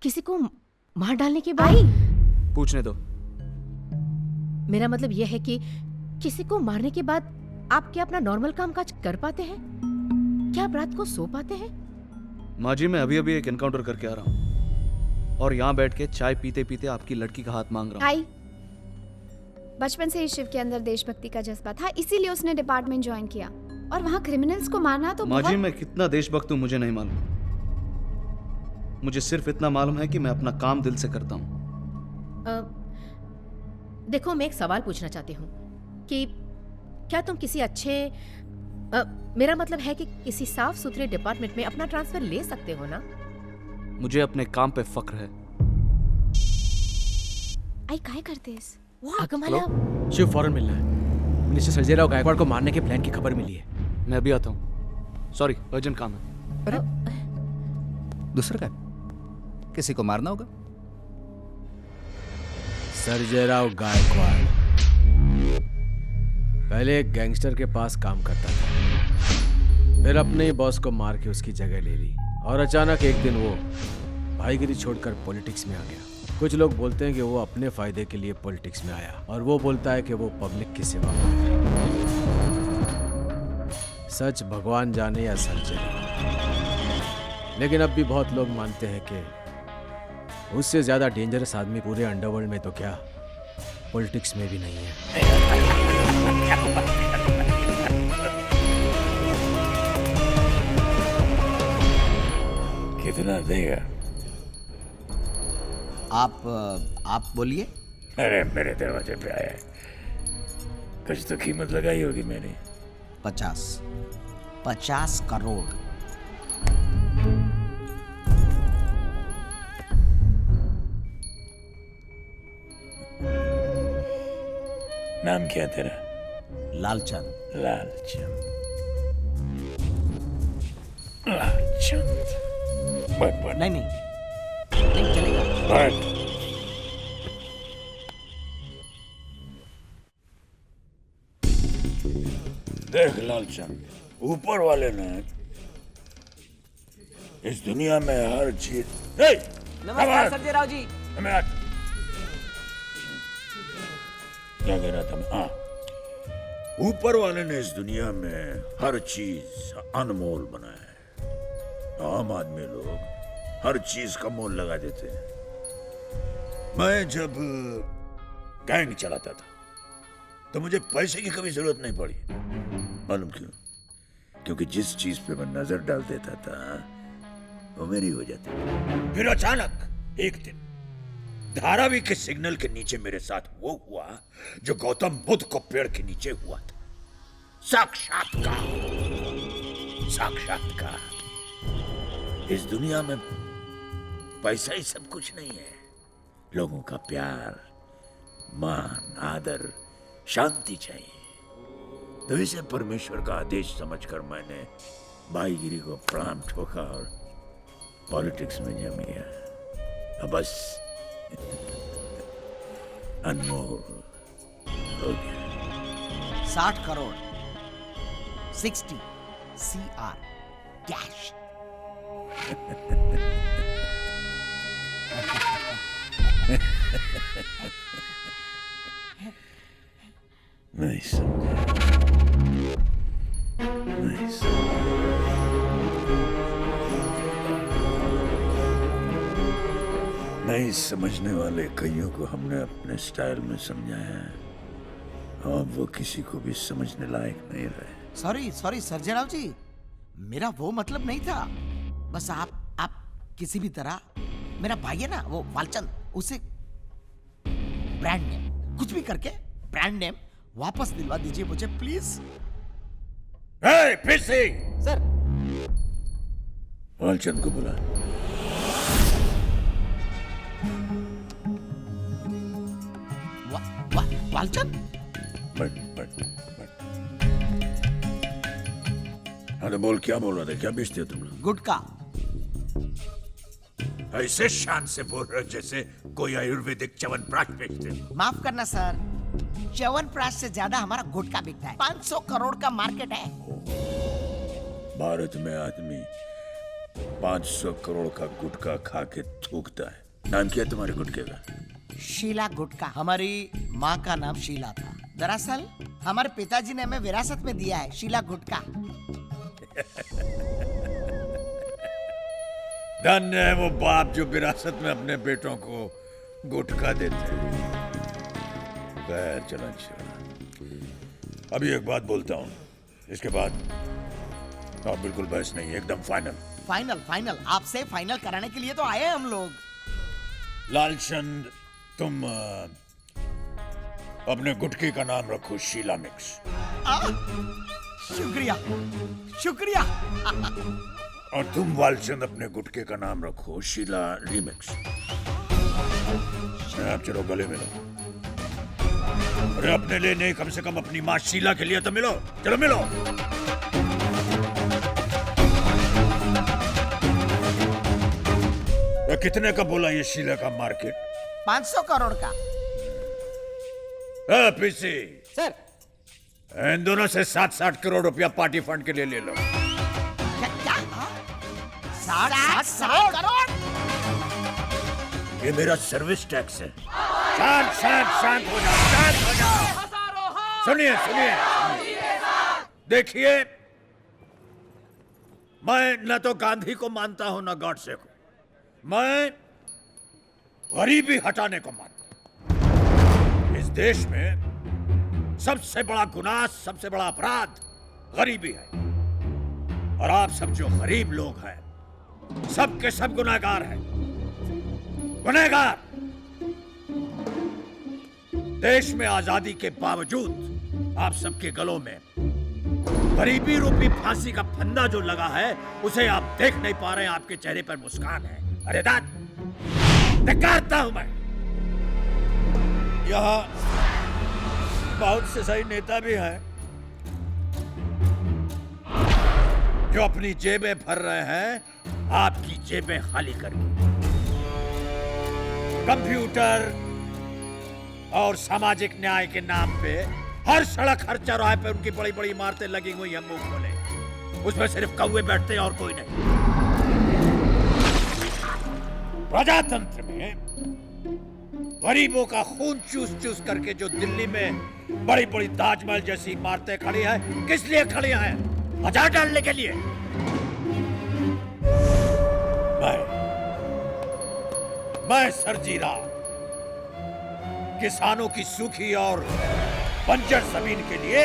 किसी को मार डालने के बाद? पूछने दो। मेरा मतलब यह है कि किसी को मारने के बाद आप क्या अपना नॉर्मल कामकाज कर पाते हैं? क्या आप रात को सो पाते हैं? माँ जी, मैं अभी अभी एक एनकाउंटर करके आ रहा हूँ और यहाँ बैठ के चाय पीते पीते आपकी लड़की का हाथ मांग रहा हूँ। आई बचपन से ही शिव के अंदर देशभक्ति का जज्बा था, इसीलिए उसने डिपार्टमेंट ज्वाइन किया। और वहाँ क्रिमिनल्स को मारना तो माँ जी, बहुत... मैं कितना देशभक्त हूँ मुझे नहीं मालूम। मुझे सिर्फ इतना मालूम है कि मैं अपना काम दिल से करता हूँ। देखो, मैं एक सवाल पूछना चाहती हूँ कि क्या तुम किसी अच्छे मेरा मतलब है कि किसी साफ सुथरे डिपार्टमेंट में अपना ट्रांसफर ले सकते हो ना? मुझे अपने काम पे फक्र है। आई काय करते इस? शिव फौरन मिलना है। मिनिस्टर संजय राव गायकवाड़ को मारने के प्लान की खबर मिली है। मैं अभी आता हूँ। सॉरी, अर्जेंट काम है। अरे दूसरा क्या? किसी को मारना होगा? संजय राव गायकवाड़ पहले एक गैंगस्टर के पास काम करता था, फिर अपने ही बॉस को मार के उसकी जगह ले ली और अचानक एक दिन वो भाईगिरी छोड़कर पॉलिटिक्स में आ गया। कुछ लोग बोलते हैं कि वो अपने फायदे के लिए पॉलिटिक्स में आया और वो बोलता है कि वो पब्लिक की सेवा में है। सच भगवान जाने या संजय, लेकिन अब भी बहुत लोग मानते हैं कि उससे ज्यादा डेंजरस आदमी पूरे अंडरवर्ल्ड में तो क्या पॉलिटिक्स में भी नहीं है। कितना देगा? आप बोलिए। अरे मेरे दरवाजे पे आया है, कुछ तो कीमत लगाई होगी मैंने। 50 करोड़। नाम क्या तेरा? लालचंद। लालचंद। लालचंद। बट नहीं चलेगा। बट देख लालचंद, ऊपर वाले ने इस दुनिया में हर चीज... नमस्कार संजय राव जी। क्या कह रहा था मैं? हाँ, ऊपर वाले ने इस दुनिया में हर चीज अनमोल बनाया है। आम आदमी लोग हर चीज का मोल लगा देते हैं। मैं जब गैंग चलाता था तो मुझे पैसे की कभी जरूरत नहीं पड़ी। मालूम क्यों? क्योंकि जिस चीज पे मैं नजर डाल देता था वो मेरी हो जाती थी। फिर अचानक एक दिन धारावी के सिग्नल के नीचे मेरे साथ वो हुआ जो गौतम बुद्ध को पेड़ के नीचे हुआ था। साक्षात्कार। इस दुनिया में पैसा ही सब कुछ नहीं है। लोगों का प्यार, मान, आदर, शांति चाहिए। तो इसे परमेश्वर का आदेश समझकर मैंने भाईगिरी को प्राण ठोका और पॉलिटिक्स में जम गया। अब बस अनमोल हो गया। 60 करोड़ 60 CR कैश। नहीं समझा। नहीं समझने वाले कईयों को हमने अपने स्टाइल में समझाया है और वो किसी को भी समझने लायक नहीं रहे। सॉरी सर्जय राव जी, मेरा वो मतलब नहीं था। बस आप किसी भी तरह, मेरा भाई है ना वो वालचंद, उसे ब्रांड नेम कुछ भी करके ब्रांड नेम वापस दिलवा दीजिए मुझे प्लीज। फिर से सर। वालचंद को बुला। वालचंद? बट अरे बोल, क्या बोल रहे थे? क्या बेचते हो तुम लोग? गुटखा। ऐसे शान से बोल रहे जैसे कोई आयुर्वेदिक च्यवनप्राश बेचते हो। माफ करना सर, च्यवनप्राश से ज्यादा हमारा गुटखा बिकता है। 500 करोड़ का मार्केट है। भारत में आदमी 500 करोड़ का गुटखा खा के थूकता है। नाम क्या है तुम्हारे गुटखे का? शीला गुटका। हमारी माँ का नाम शीला था। दरअसल हमारे पिताजी ने हमें विरासत में दिया है शीला गुटका। धन्य है वो बाप जो विरासत में अपने बेटों को गुटखा देते हैं। खैर चलो छोड़ा। अभी एक बात बोलता हूँ, इसके बाद अब बिल्कुल बहस नहीं, एकदम फाइनल। फाइनल फाइनल आपसे फाइनल कराने के लिए तो आए हैं हम लोग। लालचंद, तुम अपने गुटके का नाम रखो शीला मिक्स। शुक्रिया शुक्रिया। और तुम वालचंद अपने गुटके का नाम रखो शीला रीमिक्स। आप चलो गले मिलो। अरे अपने लिए नहीं, कम से कम अपनी माँ शीला के लिए तो मिलो। चलो मिलो। कितने का बोला ये शीला का मार्केट? 500 करोड़ का। PC sir. इन दोनों से 7-8 करोड़ रुपया पार्टी फंड के लिए ले लो। क्या 60 करोड़? ये मेरा सर्विस टैक्स है। शांत हो जाओ, शांत हो जाओ। सुनिए देखिए, मैं न तो गांधी को मानता हूं न गॉडसे को। मैं गरीबी हटाने को मानता हूं। इस देश में सबसे बड़ा गुनाह, सबसे बड़ा अपराध गरीबी है। और आप सब जो गरीब लोग हैं, सब के सब गुनहगार हैं। गुनहगार। देश में आजादी के बावजूद आप सबके गलों में गरीबी रूपी फांसी का फंदा जो लगा है, उसे आप देख नहीं पा रहे हैं। आपके चेहरे पर मुस्कान है। अरे धिक्कारता हूं मैं। यहां बहुत से सही नेता भी हैं जो अपनी जेबें भर रहे हैं आपकी जेबें खाली करके। कंप्यूटर और सामाजिक न्याय के नाम पे हर सड़क, हर चौराहे पे उनकी बड़ी बड़ी इमारतें लगी हुई हैं मुंह खोले। उसमें सिर्फ कौवे बैठते हैं और कोई नहीं। प्रजातंत्र में गरीबों का खून चूस चूस करके जो दिल्ली में बड़ी बड़ी ताजमहल जैसी इमारतें खड़ी हैं, किस लिए खड़ी हैं? बाजार डालने के लिए। मैं सरजी राव किसानों की सूखी और बंजर जमीन के लिए